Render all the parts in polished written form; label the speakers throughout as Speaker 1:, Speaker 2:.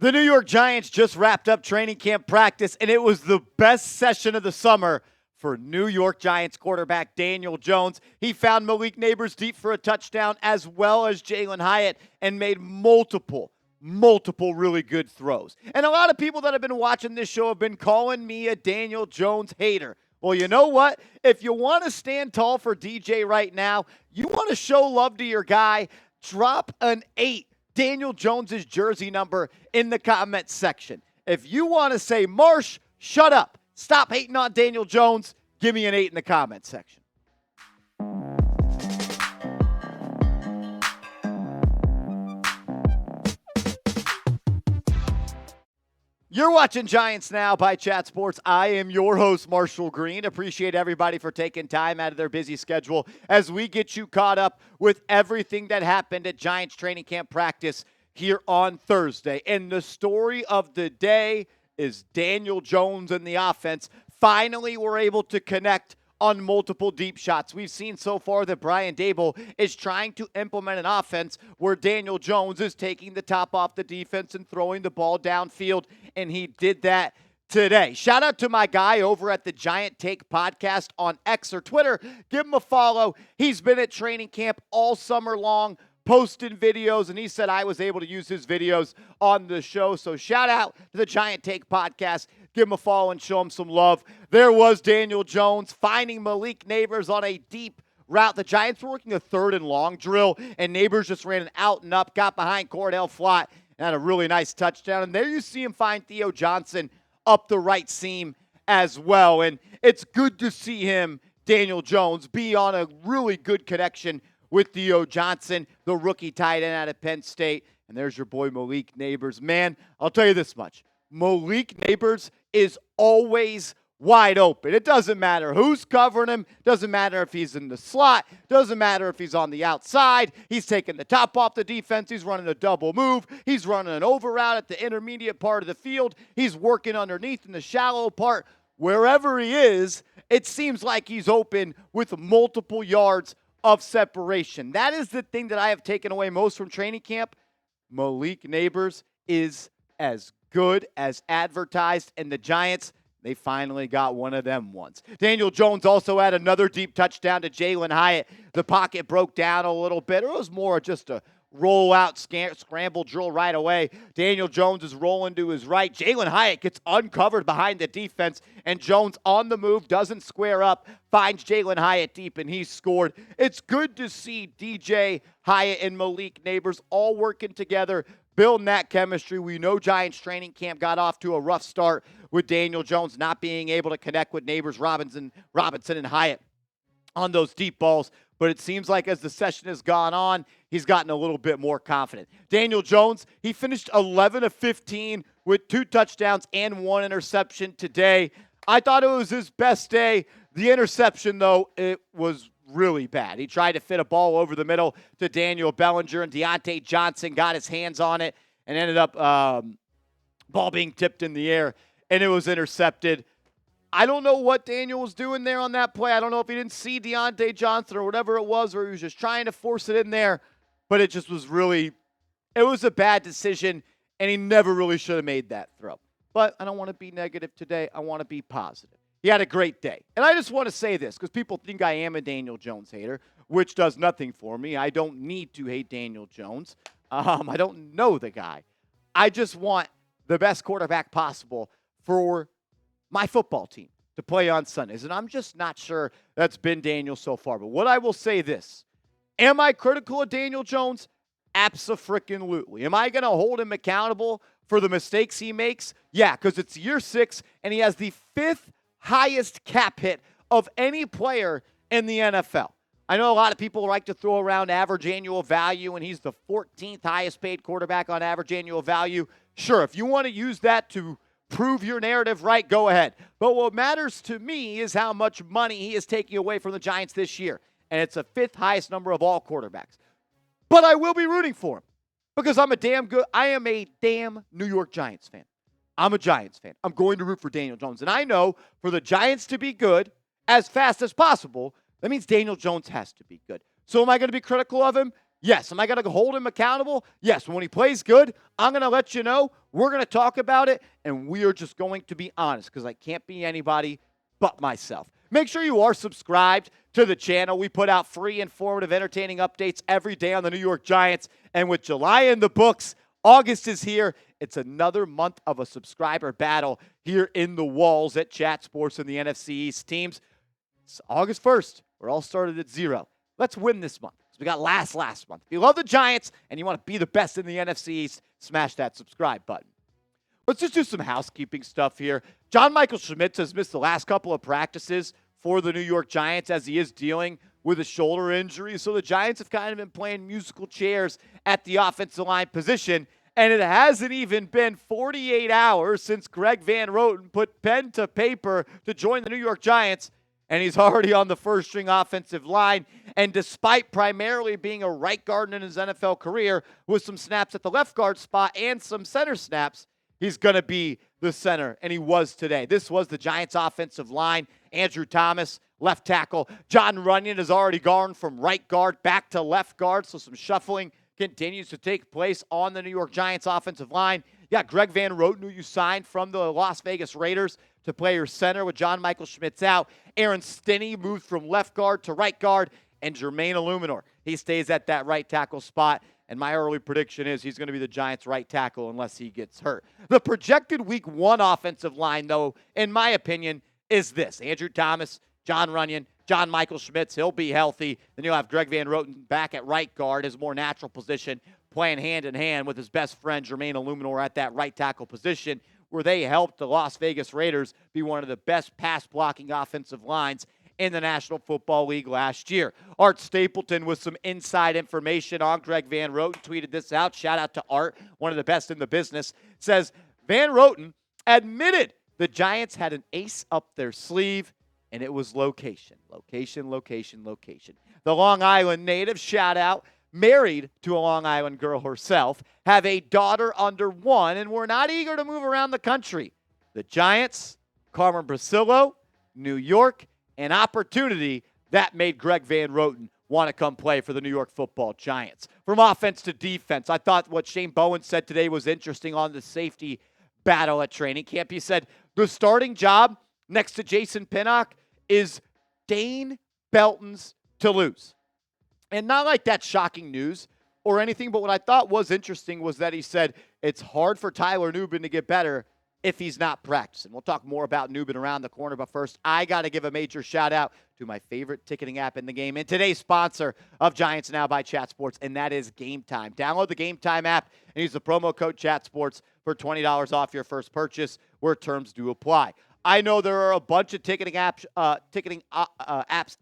Speaker 1: The New York Giants just wrapped up training camp practice, and it was the best session of the summer for New York Giants quarterback Daniel Jones. He found Malik Nabers deep for a touchdown, as well as Jalin Hyatt, and made multiple really good throws. And a lot of people that have been watching this show have been calling me a Daniel Jones hater. Well, you know what? If you want to stand tall for DJ right now, you want to show love to your guy, drop an 8. Daniel Jones's jersey number in the comments section. If you want to say, Marsh, shut up, stop hating on Daniel Jones, give me an 8 in the comments section. You're watching Giants Now by Chat Sports. I am your host, Marshall Green. Appreciate everybody for taking time out of their busy schedule as we get you caught up with everything that happened at Giants training camp practice here on Thursday. And the story of the day is Daniel Jones and the offense finally were able to connect on multiple deep shots. We've seen so far that Brian Daboll is trying to implement an offense where Daniel Jones is taking the top off the defense and throwing the ball downfield, and he did that today. Shout out to my guy over at the Giant Take podcast on X or Twitter. Give him a follow. He's been at training camp all summer long, posting videos, and he said I was able to use his videos on the show. So shout out to the Giant Take podcast. Give him a follow and show him some love. There was Daniel Jones finding Malik Nabers on a deep route. The Giants were working a 3rd and long drill, and Nabers just ran an out and up, got behind Cordell Flott, and had a really nice touchdown. And there you see him find Theo Johnson up the right seam as well. And it's good to see him, Daniel Jones, be on a really good connection with Theo Johnson, the rookie tight end out of Penn State. And there's your boy Malik Nabers. Man, I'll tell you this much. Malik Nabers is always wide open. It doesn't matter who's covering him. Doesn't matter if he's in the slot. Doesn't matter if he's on the outside. He's taking the top off the defense. He's running a double move. He's running an over route at the intermediate part of the field. He's working underneath in the shallow part. Wherever he is, it seems like he's open with multiple yards of separation. That is the thing that I have taken away most from training camp. Malik Nabers is as good as advertised, and the Giants, they finally got one of them ones. Daniel Jones also had another deep touchdown to Jalin Hyatt. The pocket broke down a little bit. It was more just a roll-out scramble drill right away. Daniel Jones is rolling to his right. Jalin Hyatt gets uncovered behind the defense, and Jones on the move, doesn't square up, finds Jalin Hyatt deep, and he scored. It's good to see DJ Hyatt and Malik Nabers all working together, building that chemistry. We know Giants training camp got off to a rough start with Daniel Jones not being able to connect with Nabers, Robinson, and Hyatt on those deep balls. But it seems like as the session has gone on, he's gotten a little bit more confident. Daniel Jones, he finished 11 of 15 with 2 touchdowns and 1 interception today. I thought it was his best day. The interception, though, it was really bad. He tried to fit a ball over the middle to Daniel Bellinger, and Deontay Johnson got his hands on it and ended up ball being tipped in the air, and it was intercepted. I don't know what Daniel was doing there on that play. I don't know if he didn't see Deontay Johnson or whatever it was, or he was just trying to force it in there, but it just was really, it was a bad decision, and he never really should have made that throw. But I don't want to be negative today. I want to be positive. He had a great day. And I just want to say this, because people think I am a Daniel Jones hater, which does nothing for me. I don't need to hate Daniel Jones. I don't know the guy. I just want the best quarterback possible for my football team to play on Sundays. And I'm just not sure that's been Daniel so far. But what I will say this, am I critical of Daniel Jones? Abso-freaking-lutely. Am I going to hold him accountable for the mistakes he makes? Yeah, because it's year 6, and he has the 5th highest cap hit of any player in the NFL. I know a lot of people like to throw around average annual value, and he's the 14th highest paid quarterback on average annual value. Sure, if you want to use that to prove your narrative right, go ahead. But what matters to me is how much money he is taking away from the Giants this year. And it's the 5th highest number of all quarterbacks. But I will be rooting for him because I am a damn New York Giants fan. I'm a Giants fan. I'm going to root for Daniel Jones. And I know for the Giants to be good as fast as possible, that means Daniel Jones has to be good. So am I going to be critical of him? Yes. Am I going to hold him accountable? Yes. When he plays good, I'm going to let you know. We're going to talk about it, and we are just going to be honest because I can't be anybody but myself. Make sure you are subscribed to the channel. We put out free, informative, entertaining updates every day on the New York Giants. And with July in the books, August is here. It's another month of a subscriber battle here in the walls at Chat Sports and the NFC East teams. It's August 1st. We're all started at 0. Let's win this month because we got last month. If you love the Giants and you want to be the best in the NFC East, smash that subscribe button. Let's just do some housekeeping stuff here. John Michael Schmitz has missed the last couple of practices for the New York Giants as he is dealing with a shoulder injury. So the Giants have kind of been playing musical chairs at the offensive line position. And it hasn't even been 48 hours since Greg Van Roten put pen to paper to join the New York Giants. And he's already on the first-string offensive line. And despite primarily being a right guard in his NFL career with some snaps at the left guard spot and some center snaps, he's going to be the center, and he was today. This was the Giants' offensive line. Andrew Thomas, left tackle. John Runyon has already gone from right guard back to left guard, so some shuffling continues to take place on the New York Giants offensive line. You got Greg Van Roten, who you signed from the Las Vegas Raiders to play your center with John Michael Schmitz out. Aaron Stinney moved from left guard to right guard, and Jermaine Illuminor, he stays at that right tackle spot. And my early prediction is he's going to be the Giants' right tackle unless he gets hurt. The projected Week 1 offensive line, though, in my opinion, is this. Andrew Thomas, John Runyon, John Michael Schmitz, he'll be healthy. Then you'll have Greg Van Roten back at right guard, his more natural position, playing hand-in-hand with his best friend, Jermaine Illuminor, at that right tackle position, where they helped the Las Vegas Raiders be one of the best pass-blocking offensive lines in the National Football League last year. Art Stapleton with some inside information on Greg Van Roten tweeted this out. Shout out to Art, one of the best in the business. Says, Van Roten admitted the Giants had an ace up their sleeve, and it was location. Location, location, location. The Long Island native, shout out, married to a Long Island girl herself, have a daughter under 1, and we're not eager to move around the country. The Giants, Carmen Brasillo, New York, an opportunity that made Greg Van Roten want to come play for the New York Football Giants. From offense to defense, I thought what Shane Bowen said today was interesting on the safety battle at training camp. He said the starting job next to Jason Pinnock is Dane Belton's to lose. And not like that's shocking news or anything, but what I thought was interesting was that he said it's hard for Tyler Nubin to get better if he's not practicing. We'll talk more about Nubin around the corner, but first, I got to give a major shout-out to my favorite ticketing app in the game and today's sponsor of Giants Now by Chat Sports, and that is Game Time. Download the Game Time app and use the promo code Chat Sports for $20 off your first purchase, where terms do apply. I know there are a bunch of ticketing apps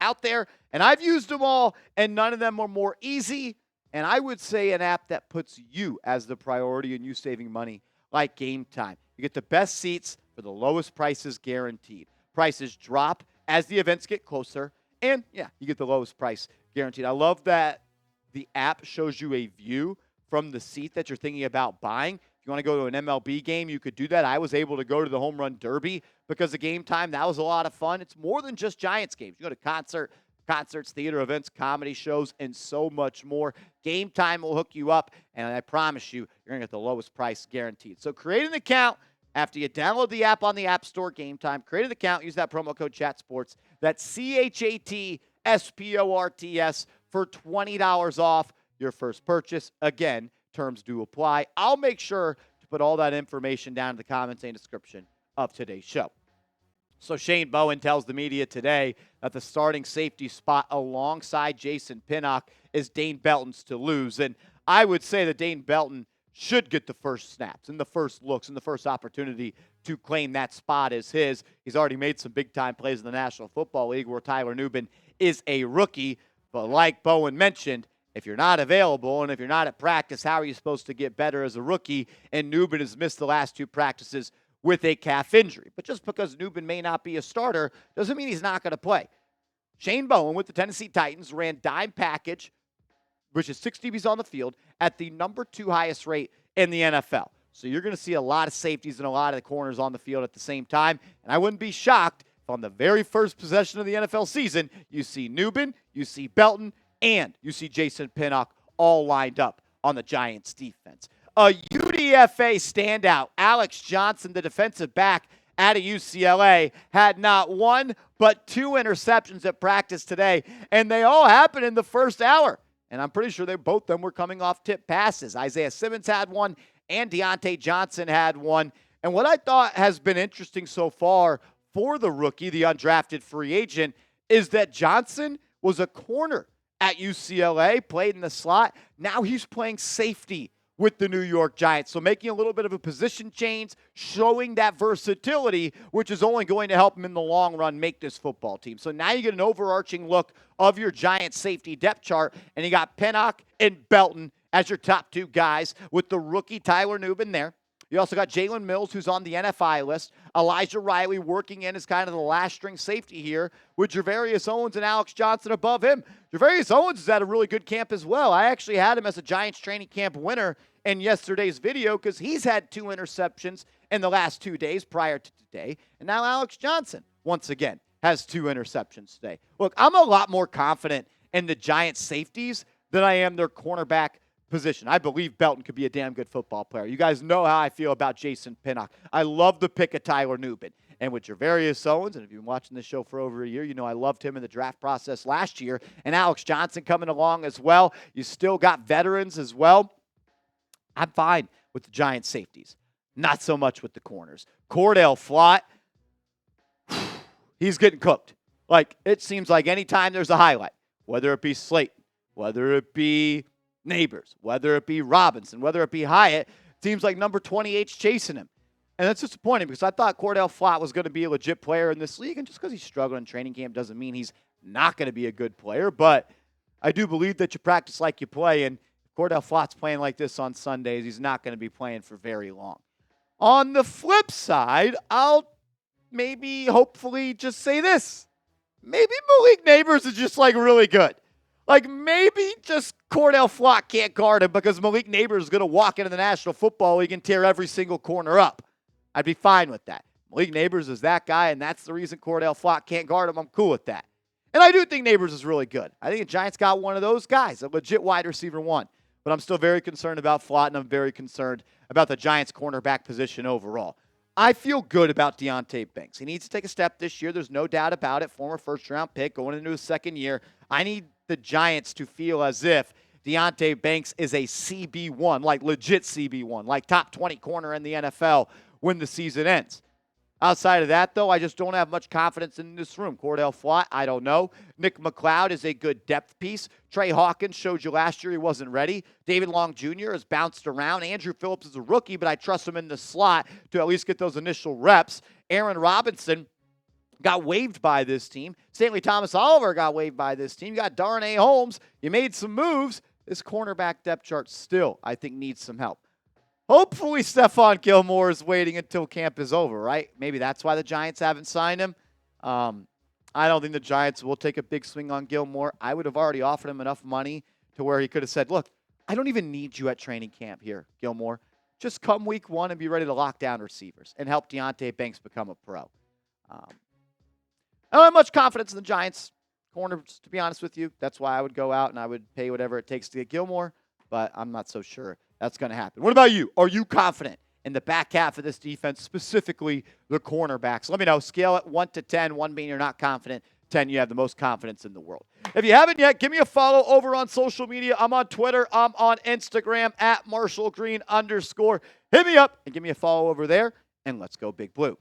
Speaker 1: out there, and I've used them all, and none of them are more easy, and I would say an app that puts you as the priority and you saving money, like Game Time. You get the best seats for the lowest prices guaranteed. Prices drop as the events get closer, and yeah, you get the lowest price guaranteed. I love that the app shows you a view from the seat that you're thinking about buying. If you want to go to an MLB game, you could do that. I was able to go to the Home Run Derby because of Game Time. That was a lot of fun. It's more than just Giants games. You go to concerts, theater events, comedy shows, and so much more. Game Time will hook you up, and I promise you, you're going to get the lowest price guaranteed. So create an account after you download the app on the App Store, Game Time. Create an account. Use that promo code ChatSports. That's ChatSports for $20 off your first purchase. Again, terms do apply. I'll make sure to put all that information down in the comments and description of today's show. So Shane Bowen tells the media today that the starting safety spot alongside Jason Pinnock is Dane Belton's to lose. And I would say that Dane Belton should get the first snaps and the first looks and the first opportunity to claim that spot as his. He's already made some big-time plays in the National Football League where Tyler Nubin is a rookie. But like Bowen mentioned, if you're not available and if you're not at practice, how are you supposed to get better as a rookie? And Nubin has missed the last 2 practices with a calf injury. But just because Nubin may not be a starter doesn't mean he's not going to play. Shane Bowen with the Tennessee Titans ran dime package, which is 6 DBs on the field, at the number 2 highest rate in the NFL. So you're going to see a lot of safeties and a lot of the corners on the field at the same time. And I wouldn't be shocked if on the very first possession of the NFL season, you see Nubin, you see Belton, and you see Jason Pinnock all lined up on the Giants defense. A UDFA standout, Alex Johnson, the defensive back out of UCLA, had not one but 2 interceptions at practice today, and they all happened in the first hour. And I'm pretty sure both of them were coming off tip passes. Isaiah Simmons had one, and Deontay Johnson had one. And what I thought has been interesting so far for the rookie, the undrafted free agent, is that Johnson was a corner at UCLA, played in the slot. Now he's playing safety with the New York Giants. So making a little bit of a position change, showing that versatility, which is only going to help him in the long run make this football team. So now you get an overarching look of your Giants safety depth chart, and you got Pinnock and Belton as your top 2 guys with the rookie Tyler Nubin there. You also got Jalen Mills, who's on the NFI list. Elijah Riley working in as kind of the last string safety here with Javarius Owens and Alex Johnson above him. Javarius Owens has had a really good camp as well. I actually had him as a Giants training camp winner in yesterday's video because he's had 2 interceptions in the last 2 days prior to today. And now Alex Johnson, once again, has 2 interceptions today. Look, I'm a lot more confident in the Giants safeties than I am their cornerback position. I believe Belton could be a damn good football player. You guys know how I feel about Jason Pinnock. I love the pick of Tyler Nubin. And with Javarius Owens, and if you've been watching this show for over a year, you know I loved him in the draft process last year. And Alex Johnson coming along as well. You still got veterans as well. I'm fine with the Giants safeties. Not so much with the corners. Cordell Flott, he's getting cooked. Like, it seems like anytime there's a highlight, whether it be Slayton, whether it be Nabers, whether it be Robinson, whether it be Hyatt, seems like number 28's chasing him. And that's disappointing because I thought Cordell Flott was going to be a legit player in this league, and just because he's struggling in training camp doesn't mean he's not going to be a good player. But I do believe that you practice like you play, and if Cordell Flott's playing like this on Sundays, he's not going to be playing for very long. On the flip side, I'll hopefully just say this. Maybe Malik Nabers is just like really good. Like, maybe just Cordell Flott can't guard him because Malik Nabers is going to walk into the National Football League and tear every single corner up. I'd be fine with that. Malik Nabers is that guy, and that's the reason Cordell Flott can't guard him. I'm cool with that. And I do think Nabers is really good. I think the Giants got one of those guys, a legit wide receiver 1. But I'm still very concerned about Flott, and I'm very concerned about the Giants' cornerback position overall. I feel good about Deontay Banks. He needs to take a step this year. There's no doubt about it. Former first-round pick going into his second year. I need the Giants to feel as if Deontay Banks is a CB1, like legit CB1, like top 20 corner in the NFL when the season ends. Outside of that, though, I just don't have much confidence in this room. Cordell Flott, I don't know. Nick McLeod is a good depth piece. Trey Hawkins showed you last year he wasn't ready. David Long Jr. has bounced around. Andrew Phillips is a rookie, but I trust him in the slot to at least get those initial reps. Aaron Robinson got waived by this team. Stanley Thomas Oliver got waived by this team. You got Darnay Holmes. You made some moves. This cornerback depth chart still, I think, needs some help. Hopefully, Stephon Gilmore is waiting until camp is over, right? Maybe that's why the Giants haven't signed him. I don't think the Giants will take a big swing on Gilmore. I would have already offered him enough money to where he could have said, look, I don't even need you at training camp here, Gilmore. Just come week 1 and be ready to lock down receivers and help Deontay Banks become a pro. I don't have much confidence in the Giants corners, to be honest with you. That's why I would go out and I would pay whatever it takes to get Gilmore, but I'm not so sure that's going to happen. What about you? Are you confident in the back half of this defense, specifically the cornerbacks? Let me know. Scale it 1 to 10, 1 being you're not confident, 10 you have the most confidence in the world. If you haven't yet, give me a follow over on social media. I'm on Twitter. I'm on Instagram at @MarshallGreen_. Hit me up and give me a follow over there, and let's go Big Blue.